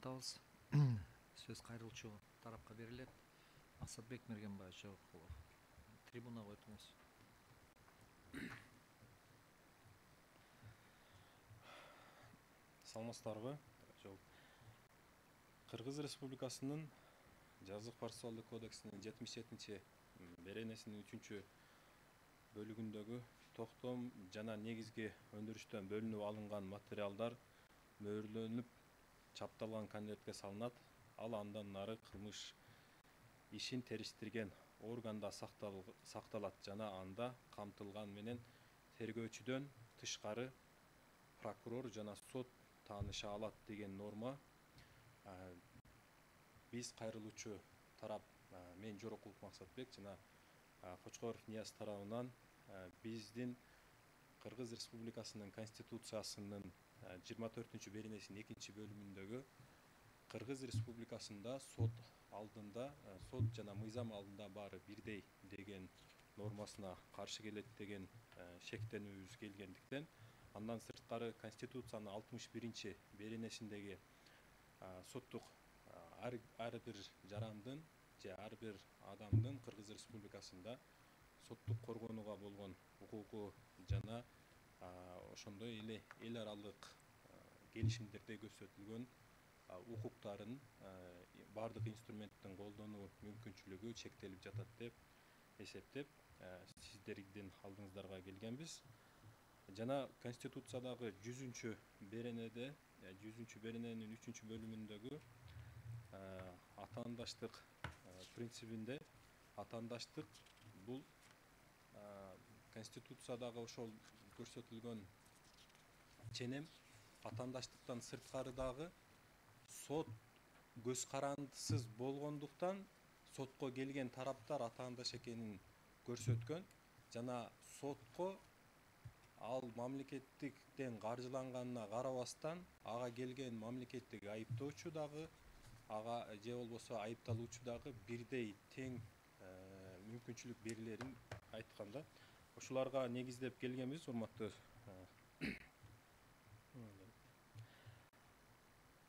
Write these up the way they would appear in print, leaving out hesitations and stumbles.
улантабыз. Сөз кайрылчу тарапка берилет. Асатбек Мергенбай Жогулов. Трибунага өтүңүз. Саламатсыздарбы? Кыргыз Республикасынын Жазык процессуалдык кодексинин 77 беренесинин 3 бөлүгүндөгү токтом жана негизги өндүрүштөн бөлүнүп алынган материалдар мөөрлөнүп чапталган конвертке салынат. Ал андан нары кылмыш ишин териштирген органда сакталат жана анда камтылган менен тергөөчүдөн тышкары прокурор жана сот тааныша алат деген норма. Биз кайрылуучу тарап, мен Жорокулов Максатбек жана Кочкоров Нияз тарабынан биздин Кыргыз Республикасынын Конституциясынын 24 беренесинин 2 бөлүмүндөгү Кыргыз Республикасында сот алдында, сот жана мыйзам алдында баары бирдей деген нормасына каршы келет деген шектенүүбүз келгендиктен, андан сырткары Конституциянын 61 беренесиндеги соттук ар бир жарандын же ар бир адамдын Кыргыз Республикасында соттук коргонууга болгон укугу жана ошондой эле эл аралык келишимдерде көрсөтүлгөн укуктарын бардык инструменттин колдонуу мүмкүнчүлүгү чектелип жатат деп эсептеп, сиздердин алдыңыздарга келгенбиз. Жана Конституциядагы 100 беренеде, 100 берененин 3 бөлүмүндөгү атаандаштык принцибинде атаандаштык бул Конституциядагы ошол көрсөтүлгөн ченем атаандаштыктан сырткары дагы сот көз карандысыз болгондуктан сотко келген тараптар атаандаш экенин көрсөткөн жана сотко ал мамлекеттиктен каржыланганына карабастан ага келген мамлекеттик айыптоочу дагы ага же болбосо айыпталуучу дагы бирдей тең мүмкүнчүлүк берилерин айтканда, ошолорго негиздеп келгенбиз, урматтуу.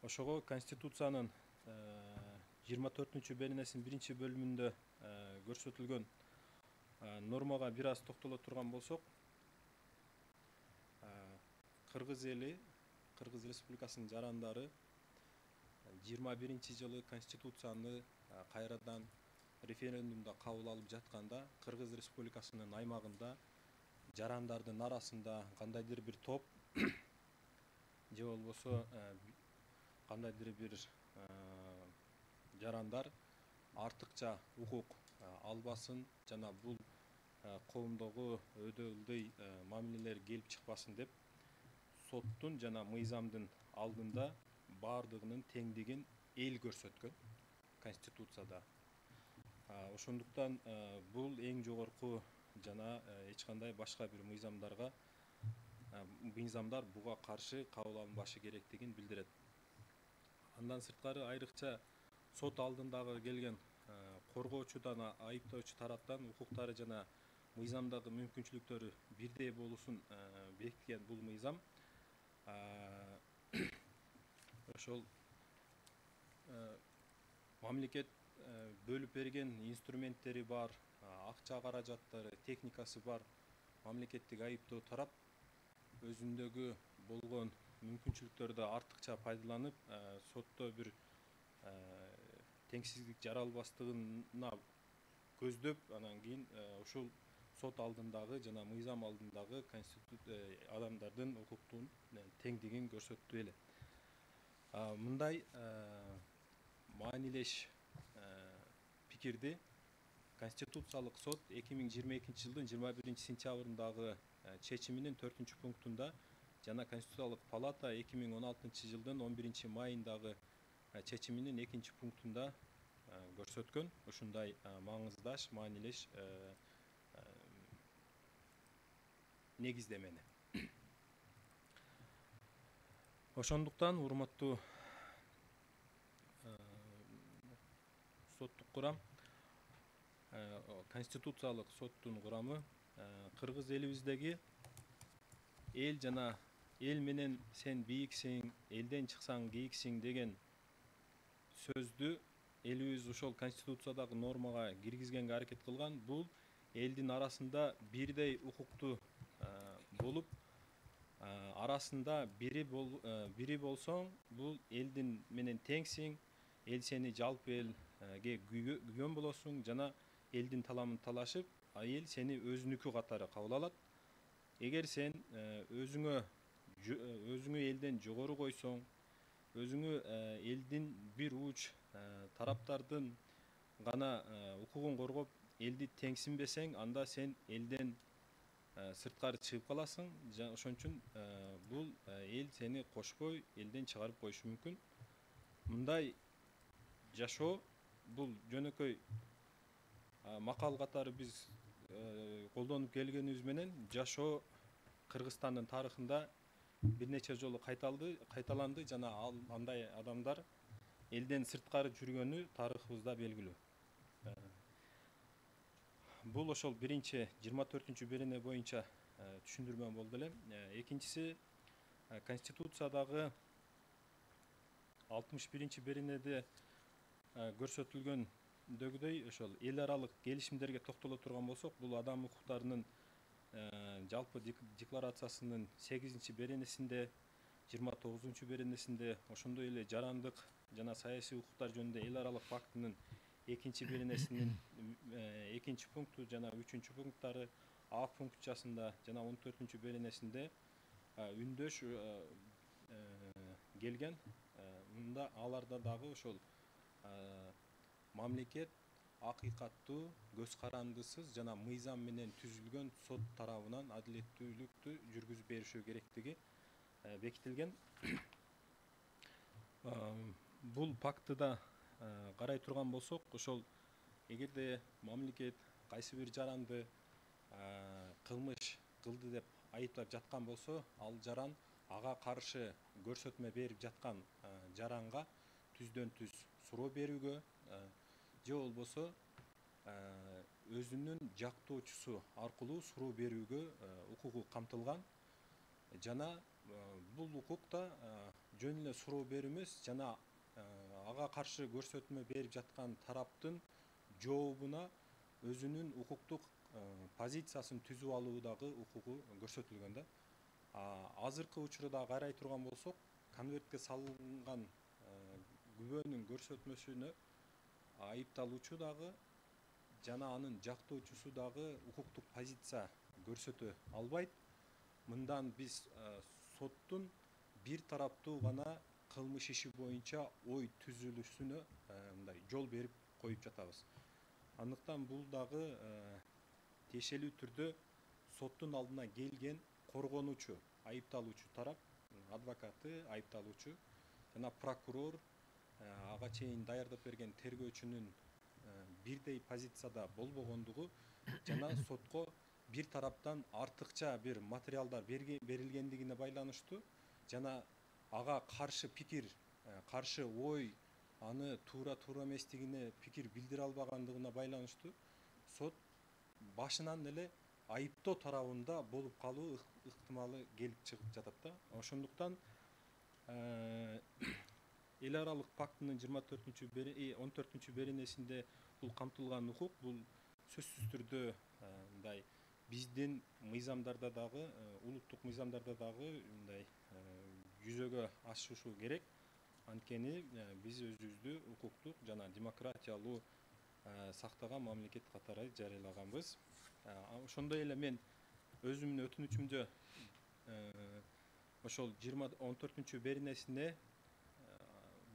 Ошого Конституциянын 24 беренесинин 1 бөлүмүндө көрсөтүлгөн нормага бир аз токтоло турган болсок, Кыргыз эли, Кыргыз Республикасынын жарандары 21-жылы Конституцияны кайрадан референдумда кабыл алып жатканда Кыргыз Республикасынын аймагында жарандардын арасында кандайдыр бир топ же болбосо кандайдыр бир жарандар артыкча укук албасын жана бул коомдогу өйдө ылдый мамилелер келип чыкпасын деп соттун жана мыйзамдын алдында баардыгынын теңдигин эл көрсөткөн Конституцияда. Ошондуктан бул эң жогорку жана эч кандай башка бир мыйзамдар буга каршы кабыл алынбашы керектигин билдирет. Андан сырткары айрыкча сот алдындагы келген коргоочудан айыптоочу тараптан укуктары жана мыйзамдагы мүмкүнчүлүктөрү бирдей болуусун бекиткен бул мыйзам ошол мамлекет бөлүп берген инструменттери бар, акча каражаттары, техникасы бар мамлекеттик айыптоо тарап өзүндөгү болгон мүмкүнчүлүктөрдү артыкча пайдаланып, сотто бир теңсиздик жаралбастыгына көздөп, анан кийин ушул сот алдындагы жана мыйзам алдындагы адамдардын укуктун теңдигин көрсөттү эле. Мындай маанилеш пикирди Конституциялык сот 2022 жылдын 21 сентябрындагы чечиминин 4 пунктунда жана Конституциялык палата 2016 жылдын 11 майындагы чечиминин 2 пунктунда көрсөткөн ушундай маңыздаш маанилеш негиздемени. Ошондуктан урматтуу соттук курам, Конституциялык соттун курамы Кыргыз элибиздеги эл жана эл менен сен бийиксиң, элден чыксаң кийиксиң деген сөздү элибиз ошол конституциядагы нормага киргизгенге аракет кылган. Бул элдин арасында бирдей укуктуу болуп, арасында бири болсоң, бул элдин менен теңсиң, эл сени жалпы элге күйгөн болосуң жана элдин таламын талашып, эл сени өзүнүкү катары кабыл алат. Эгер сен өзүңө элден жогору койсоң, өзүңө элдин бир уч тараптардын гана укугун коргоп, элди теңсинбесең, анда сен элден сырткары чыгып каласың. Ошон үчүн бул эл сени кошпой, элден чыгарып коюшу мүмкүн. Мындай жашоо бул жөнөкөй макал катары биз колдонуп келгенибиз менен жашоо Кыргызстандын тарыхында бир нече жолу кайталанды жана андай адамдар элден сырткары жүргөнү тарыхыбызда белгилүү. Бул ошол биринчи 24 берене боюнча түшүндүрмө болду эле. Экинчиси, Конституциядагы 61 беренеде көрсөтүлгөндөгүдөй ошол эл аралык келишимдерге токтоло турган болсок, бул адам укуктарынын жалпы декларациясынын 8 беренесинде, 29 беренесинде, ошондой эле жарандык жана саясий укуктар жөнүндө эл аралык пактынын 2 беренесинин 2 пункту жана 3 пункттары, А пунктчасында жана 14 беренесинде үндөш келген. Мында аларда дагы ошол мамлекет акыйкаттуу, көз карандысыз жана мыйзам менен түзүлгөн сот тарабынан адилеттүүлүктү жүргүзүп беришүү керектиги бекитилген. Бул пактыда карай турган болсок, ошол эгерде мамлекет кайсы бир жаранды кылмыш кылды деп айыптап жаткан болсо, ал жаран ага каршы көрсөтмө берип жаткан жаранга түздөн түз суроо берүүгө же болбосо өзүнүн жактоочусу аркылуу суроо берүүгө укугу камтылган. Жана бул укукта жөн эле суроо берүү эмес, жана ага каршы көрсөтмө берип жаткан тараптын жообуна өзүнүн укуктук позициясын түзүп алуу дагы укугу көрсөтүлгөн да. Азыркы учурда карай турган болсок, конвертке салынган күбөнүн көрсөтмөсүнө айыпталуучу дагы жана анын жактоочусу дагы укуктук позиция көрсөтө албайт. Мындан биз соттун бир тараптуу гана кылмыш иши боюнча ой түзүлүшүнө мындай жол берип коюп жатабыз. Андыктан бул дагы тиешелүү түрдө соттун алдына келген коргонуучу, айыпталуучу тарап, адвокаты, айыпталуучу жана прокурор, ага чейин даярдап берген тергөөчүнүн бирдей позицияда болбогондугу жана сотко бир тараптан артыкча бир материалдар берилгендигине байланыштуу жана ага каршы пикир, каршы ой, аны туура эместигине пикир билдире албагандыгына байланыштуу сот башынан эле айыптоо тарабында болуп калуу ыктымалы келип чыгып жатат да. Ошондуктан эл аралык пактынын 14 беренесинде бул камтылган укук, бул сөзсүз түрдө мындай биздин мыйзамдарда дагы, улуттук мыйзамдарда дагы мындай жүзөгө ашышы керек. Анткени биз өзүбүздү укуктук жана демократиялуу сактаган мамлекет катары жарыялаганбыз. Ошондой эле мен өзүмдүн өтүнүчүмдө ошол 14 беренесине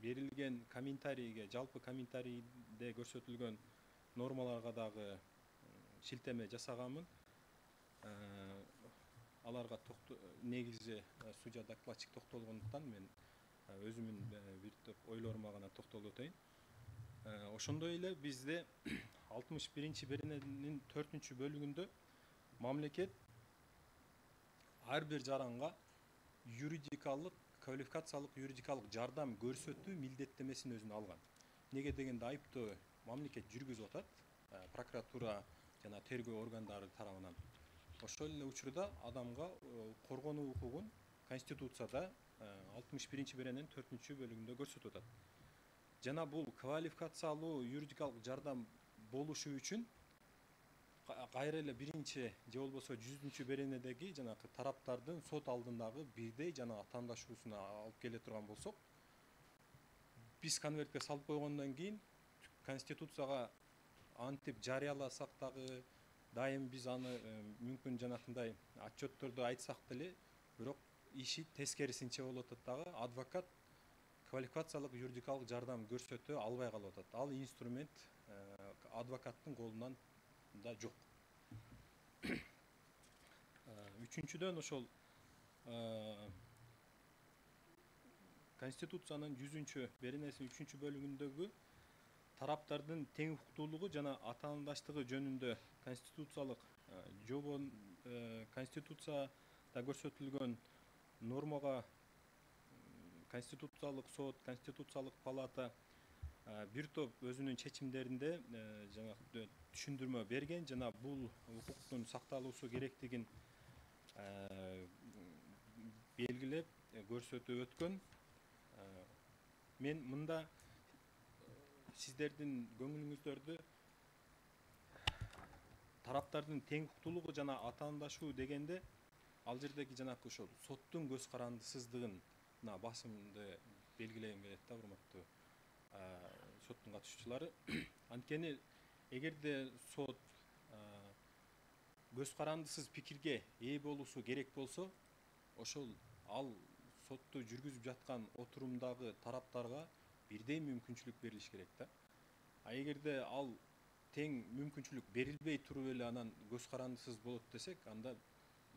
берилген комментарийге, жалпы комментарийде көрсөтүлгөн нормаларга дагы шилтеме жасаганмын. Аларга негизи судья докладчик токтолгондуктан мен өзүмдүн бир топ ойлорума гана токтолуп өтөйүн. Ошондой эле бизде 61 берененин 4 бөлүгүндө мамлекет ар бир жаранга юридикалык, квалификациялык юридикалык жардам көрсөтүү милдеттемесин өзүнө алган. Неге дегенде айыптоо мамлекет жүргүзүп атат, прокуратура жана тергөө органдары тарабынан. Ошол эле учурда адамга коргонуу укугун Конституцияда 61 берененин 4 бөлүгүндө көрсөтүп атат. жана бул квалификациялуу юридикалык жардам болушу үчүн кайра эле биринчи же болбосо 100-чү беренедеги жанагы тараптардын сот алдындагы бирдей жанагы атаандашуусуна алып келе турган болсок, биз конвертке салып койгондон кийин конституцияга антип жарыяласак дагы, дайым биз аны мүмкүн жанакындай отчеттордо айтсак деле, бирок иши тескерисинче болуп атат дагы. Адвокат квалификациялык юридикалык жардам көрсөтө албай калып атат. Ал инструмент адвокаттын колунан да жок. Үчүнчүдөн ошол Конституциянын 100-чү беренесинин 3-чү бөлүгүндөгү тараптардын тең укуктуулугу жана атаандаштыгы жөнүндө конституциялык жобон Конституцияда көрсөтүлгөн нормага Конституциялык сот, Конституциялык палата бир топ өзүнүн чечимдеринде жанагы түшүндүрмө берген жана бул укуктун сакталуусу керектигин белгилеп көрсөтүп өткөн. Мен мында сиздердин көңүлүңүздөрдү тараптардын тең укуктуулугу жана атаандашуу дегенде, ал жердеги жанакы ошол соттун көз карандысыздыгына басымды белгилегим келет да, урматтуу соттун катышуучулары. Анткени эгерде сот көз карандысыз пикирге ээ болуусу керек болсо, ошол ал сотту жүргүзүп жаткан отурумдагы тараптарга бирдей мүмкүнчүлүк берилиш керек да. Эгерде ал тең мүмкүнчүлүк берилбей туруп эле анан көз карандысыз болот десек, анда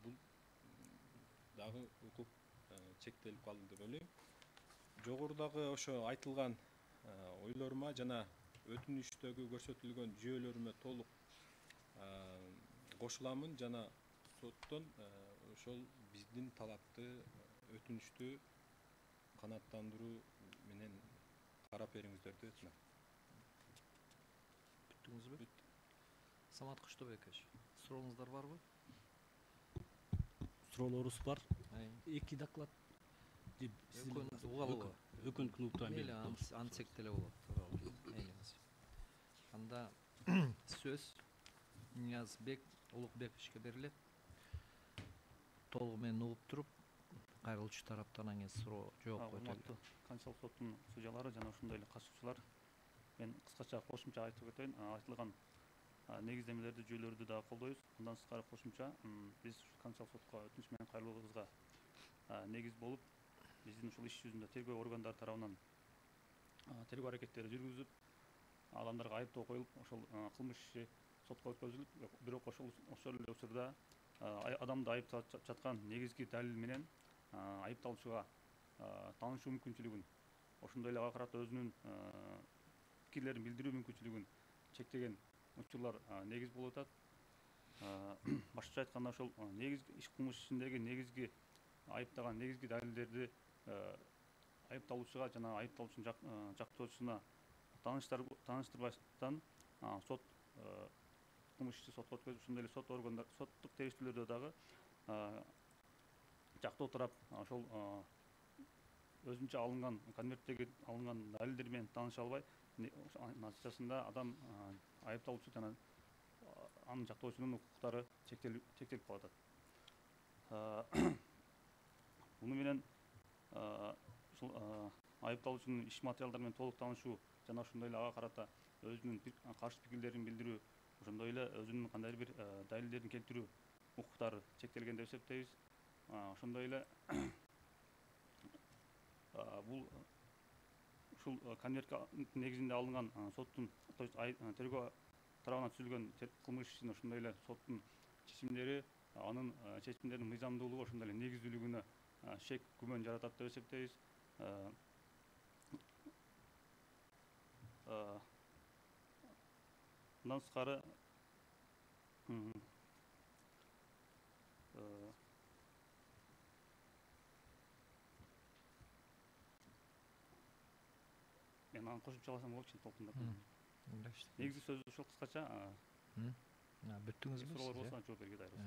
бул дагы укук чектелип калды деп ойлойм. Жогорудагы ошо айтылган ойлорума жана өтүнүчтөгү көрсөтүлгөн жүйөлөрүмө толук кошуламын жана соттон ошол биздин талапты, өтүнүчтү канааттандыруу менен карап бериңиздерди өтүнөм. Бүттүңүзбү? Бүттү. Самат Кыштыбекович, сурооңуздар барбы? Суроолорубуз бар. Эки доклад. Өкүнүктүн уктурам. Мейли, антсек деле болот. Анда сөз Ниязбек Улукбековичке берилет. Толугу менен угуп туруп, кайрылуучу тараптан анан суроо жооп койгойлу. Конституциялык соттун судьялары жана ошондой эле катышуучулар, мен кыскача кошумча айтып өтөйүн. Айтылган негиздемелерди, жүйөлөрдү дагы колдойбуз. Андан сырткары кошумча биз Конституциялык сотко өтүнүч менен кайрылуубузга негиз болуп, биздин ушул иш жүзүндө тергөө органдары тарабынан тергөө аракеттери жүргүзүлүп, адамдарга айыптоо коюлуп, ошол кылмыш иши сотко өткөзүлүп, бирок ошол эле учурда адамды айыптап жаткан негизги далил менен айыпталуучуга таанышуу мүмкүнчүлүгүн, ошондой эле ага карата өзүнүн пикирлерин билдирүү мүмкүнчүлүгүн чектеген учурлар негиз болуп атат. Башкача айтканда, ошол негизги иш кылмыш ишиндеги негизги айыптаган негизги далилдерди айыпталуучуга жана айыпталуучунун жактоочусуна тааныштырбастан сот кылмыш ишти сотко өткөзүп, ошондой эле сот органдар, соттук териштүүлөрдө дагы жактоо тарап ошол өзүнчө алынган конверттеги алынган далилдер менен тааныша албай, натыйжасында адам айыпталуучу жана анын жактоочунун укуктары чектелип калып атат. Муну менен ушул айыпталуучунун иш материалдары менен толук таанышуу жана ошондой эле ага карата өзүнүн каршы пикирлерин билдирүү, ошондой эле өзүнүн кандайдыр бир далилдерин келтирүү укуктары чектелген деп эсептейбиз. Ошондой эле бул ушул конвертке негизинде алынган соттун тергөө тарабынан түзүлгөн кылмыш ишин, ошондой эле соттун чечимдери, анын чечимдеринин мыйзамдуулугу, ошондой эле негиздүүлүгүнө шек, күмөн жаратат деп эсептейбиз. Мындан сырткары мен анан кошумчаласам болчу, толкундап. Негизги сөзү ушул кыскача. Бүттүңүзбү? Суроолор болсо жооп берүүгө даярбыз.